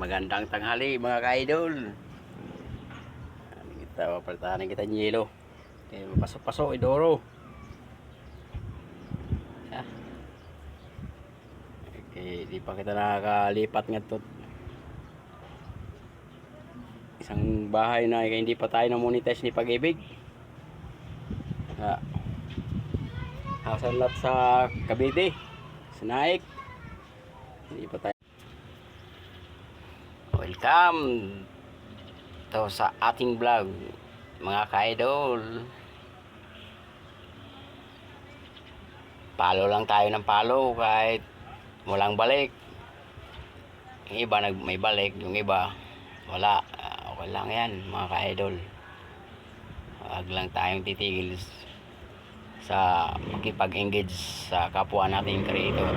Magandang tanghali mga ka-idol. Kita papaltahanin kita ng yelo. Okay, mapasok-pasok idoro. Okay, di pa kita nakakalipat nga to. Isang bahay na hindi pa tayo na-monetize ni Pag-ibig. Hasan lot sa Cavite, sa Naik. Hindi pa tayo. Welcome to sa ating vlog mga ka-idol. Palo lang tayo ng palo kahit walang balik. Yung iba may balik, yung iba wala. Okay lang yan mga ka-idol. Huwag lang tayong titigil sa makipag-engage sa kapwa nating creator.